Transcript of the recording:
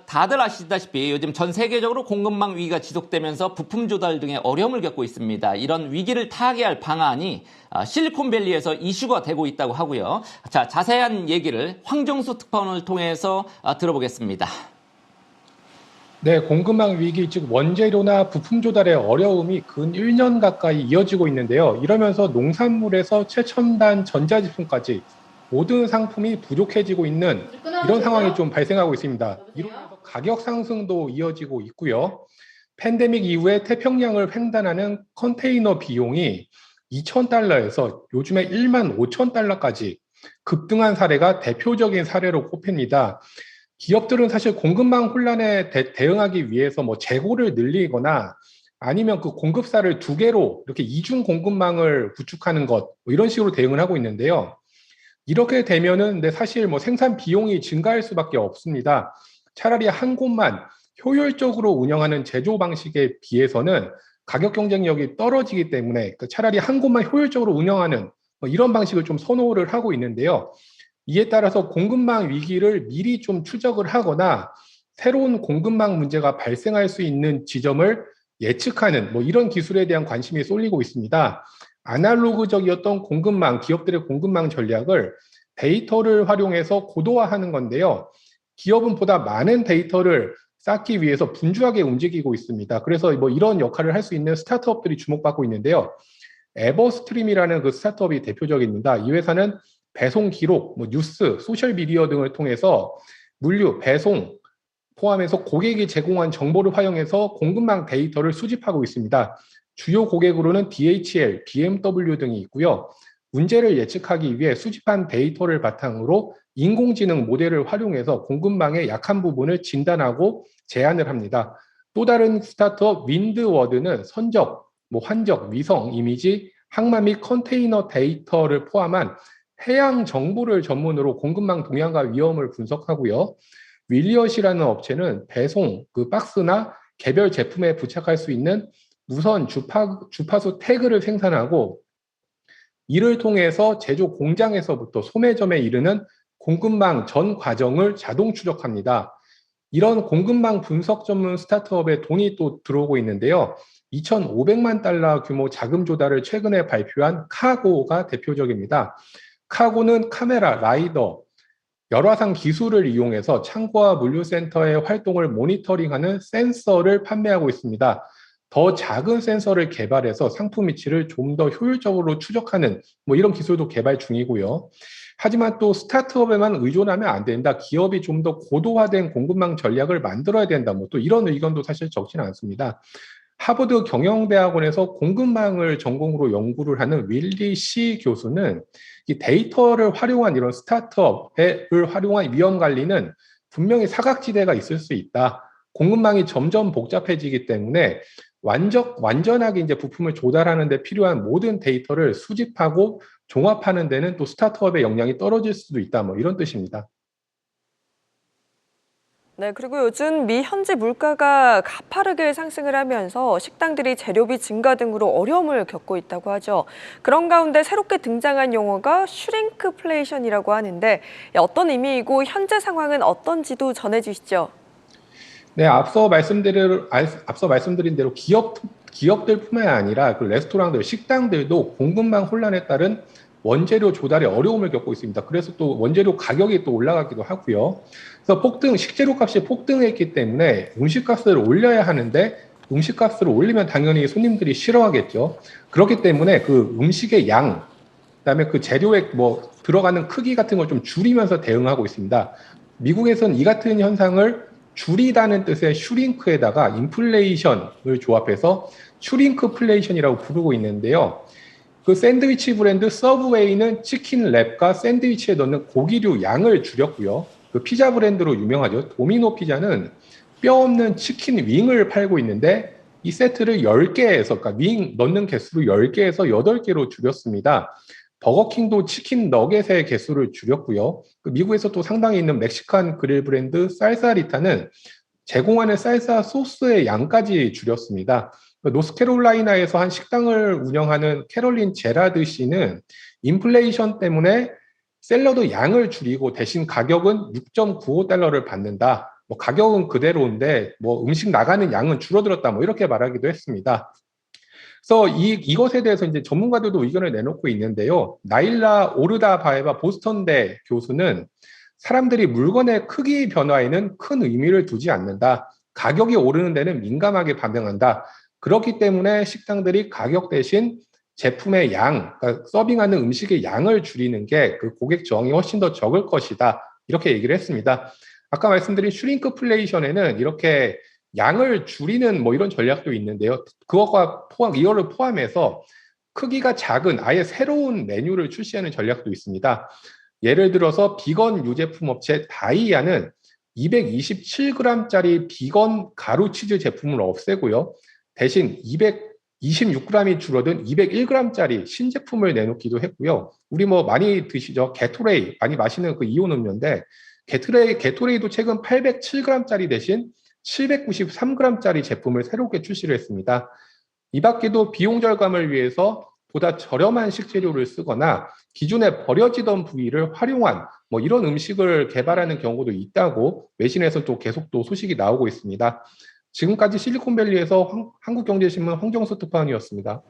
다들 아시다시피 요즘 전 세계적으로 공급망 위기가 지속되면서 부품 조달 등의 어려움을 겪고 있습니다. 이런 위기를 타개할 방안이 실리콘밸리에서 이슈가 되고 있다고 하고요. 자, 자세한 얘기를 황정수 특파원을 통해서 들어보겠습니다. 네, 공급망 위기, 즉 원재료나 부품 조달의 어려움이 근 1년 가까이 이어지고 있는데요. 이러면서 농산물에서 최첨단 전자제품까지 모든 상품이 부족해지고 있는 이런 상황이 좀 발생하고 있습니다. 이러면서 가격 상승도 이어지고 있고요. 팬데믹 이후에 태평양을 횡단하는 컨테이너 비용이 $2,000에서 요즘에 15,000달러까지 급등한 사례가 대표적인 사례로 꼽힙니다. 기업들은 사실 공급망 혼란에 대응하기 위해서 뭐 재고를 늘리거나 아니면 그 공급사를 두 개로 이렇게 이중 공급망을 구축하는 것, 뭐 이런 식으로 대응을 하고 있는데요. 이렇게 되면은 근데 사실 뭐 생산 비용이 증가할 수밖에 없습니다. 차라리 한 곳만 효율적으로 운영하는 제조 방식에 비해서는 가격 경쟁력이 떨어지기 때문에 차라리 한 곳만 효율적으로 운영하는 뭐 이런 방식을 좀 선호를 하고 있는데요. 이에 따라서 공급망 위기를 미리 좀 추적을 하거나 새로운 공급망 문제가 발생할 수 있는 지점을 예측하는 뭐 이런 기술에 대한 관심이 쏠리고 있습니다. 아날로그적이었던 공급망, 기업들의 공급망 전략을 데이터를 활용해서 고도화하는 건데요. 기업은 보다 많은 데이터를 쌓기 위해서 분주하게 움직이고 있습니다. 그래서 뭐 이런 역할을 할 수 있는 스타트업들이 주목받고 있는데요. 에버스트림이라는 그 스타트업이 대표적입니다. 이 회사는 배송 기록, 뭐 뉴스, 소셜 미디어 등을 통해서 물류, 배송 포함해서 고객이 제공한 정보를 활용해서 공급망 데이터를 수집하고 있습니다. 주요 고객으로는 DHL, BMW 등이 있고요. 문제를 예측하기 위해 수집한 데이터를 바탕으로 인공지능 모델을 활용해서 공급망의 약한 부분을 진단하고 제안을 합니다. 또 다른 스타트업 윈드워드는 선적, 뭐 환적, 위성, 이미지, 항만 및 컨테이너 데이터를 포함한 해양 정보를 전문으로 공급망 동향과 위험을 분석하고요. 윌리엇이라는 업체는 배송, 그 박스나 개별 제품에 부착할 수 있는 무선 주파수 태그를 생산하고 이를 통해서 제조 공장에서부터 소매점에 이르는 공급망 전 과정을 자동 추적합니다. 이런 공급망 분석 전문 스타트업에 돈이 또 들어오고 있는데요. 2,500만 달러 규모 자금 조달을 최근에 발표한 카고가 대표적입니다. 카고는 카메라, 라이더, 열화상 기술을 이용해서 창고와 물류센터의 활동을 모니터링하는 센서를 판매하고 있습니다. 더 작은 센서를 개발해서 상품 위치를 좀 더 효율적으로 추적하는 뭐 이런 기술도 개발 중이고요. 하지만 또 스타트업에만 의존하면 안 된다. 기업이 좀 더 고도화된 공급망 전략을 만들어야 된다. 뭐 또 이런 의견도 사실 적지는 않습니다. 하버드 경영대학원에서 공급망을 전공으로 연구를 하는 윌리 시 교수는 이 데이터를 활용한 이런 스타트업을 활용한 위험 관리는 분명히 사각지대가 있을 수 있다. 공급망이 점점 복잡해지기 때문에 완전하게 이제 부품을 조달하는 데 필요한 모든 데이터를 수집하고 종합하는 데는 또 스타트업의 역량이 떨어질 수도 있다. 뭐 이런 뜻입니다. 네, 그리고 요즘 미 현지 물가가 가파르게 상승을 하면서 식당들이 재료비 증가 등으로 어려움을 겪고 있다고 하죠. 그런 가운데 새롭게 등장한 용어가 슈링크플레이션이라고 하는데 어떤 의미이고 현재 상황은 어떤지도 전해주시죠. 네, 앞서 말씀드린 대로 기업들뿐만 아니라 그 레스토랑들, 식당들도 공급망 혼란에 따른 원재료 조달에 어려움을 겪고 있습니다. 그래서 또 원재료 가격이 또 올라가기도 하고요. 그래서 식재료 값이 폭등했기 때문에 음식값을 올려야 하는데 음식값을 올리면 당연히 손님들이 싫어하겠죠. 그렇기 때문에 그 음식의 양, 그다음에 그 재료의 뭐 들어가는 크기 같은 걸 좀 줄이면서 대응하고 있습니다. 미국에서는 이 같은 현상을 줄이다는 뜻의 슈링크에다가 인플레이션을 조합해서 슈링크플레이션이라고 부르고 있는데요. 그 샌드위치 브랜드 서브웨이는 치킨 랩과 샌드위치에 넣는 고기류 양을 줄였고요. 그 피자 브랜드로 유명하죠. 도미노 피자는 뼈 없는 치킨 윙을 팔고 있는데 이 세트를 10개에서, 그러니까 윙 넣는 개수를 10개에서 8개로 줄였습니다. 버거킹도 치킨 너겟의 개수를 줄였고요. 그 미국에서 또 상당히 있는 멕시칸 그릴 브랜드 살사리타는 제공하는 쌀사 소스의 양까지 줄였습니다. 노스캐롤라이나에서 한 식당을 운영하는 캐롤린 제라드 씨는 인플레이션 때문에 샐러드 양을 줄이고 대신 가격은 $6.95를 받는다. 뭐 가격은 그대로인데 뭐 음식 나가는 양은 줄어들었다 뭐 이렇게 말하기도 했습니다. 그래서 이것에 대해서 이제 전문가들도 의견을 내놓고 있는데요. 나일라 오르다바에바 보스턴대 교수는 사람들이 물건의 크기 변화에는 큰 의미를 두지 않는다. 가격이 오르는 데는 민감하게 반응한다. 그렇기 때문에 식당들이 가격 대신 제품의 양, 그러니까 서빙하는 음식의 양을 줄이는 게 그 고객 저항이 훨씬 더 적을 것이다. 이렇게 얘기를 했습니다. 아까 말씀드린 슈링크플레이션에는 이렇게 양을 줄이는 뭐 이런 전략도 있는데요. 이거를 포함해서 크기가 작은 아예 새로운 메뉴를 출시하는 전략도 있습니다. 예를 들어서 비건 유제품 업체 다이아는 227g짜리 비건 가루 치즈 제품을 없애고요. 대신 226g이 줄어든 201g짜리 신제품을 내놓기도 했고요. 우리 뭐 많이 드시죠? 게토레이, 많이 마시는 그 이온 음료인데 게토레이도 최근 807g짜리 대신 793g짜리 제품을 새롭게 출시를 했습니다. 이 밖에도 비용 절감을 위해서 보다 저렴한 식재료를 쓰거나 기존에 버려지던 부위를 활용한 뭐 이런 음식을 개발하는 경우도 있다고 외신에서 또 계속 또 소식이 나오고 있습니다. 지금까지 실리콘밸리에서 한국경제신문 황정수 특파원이었습니다.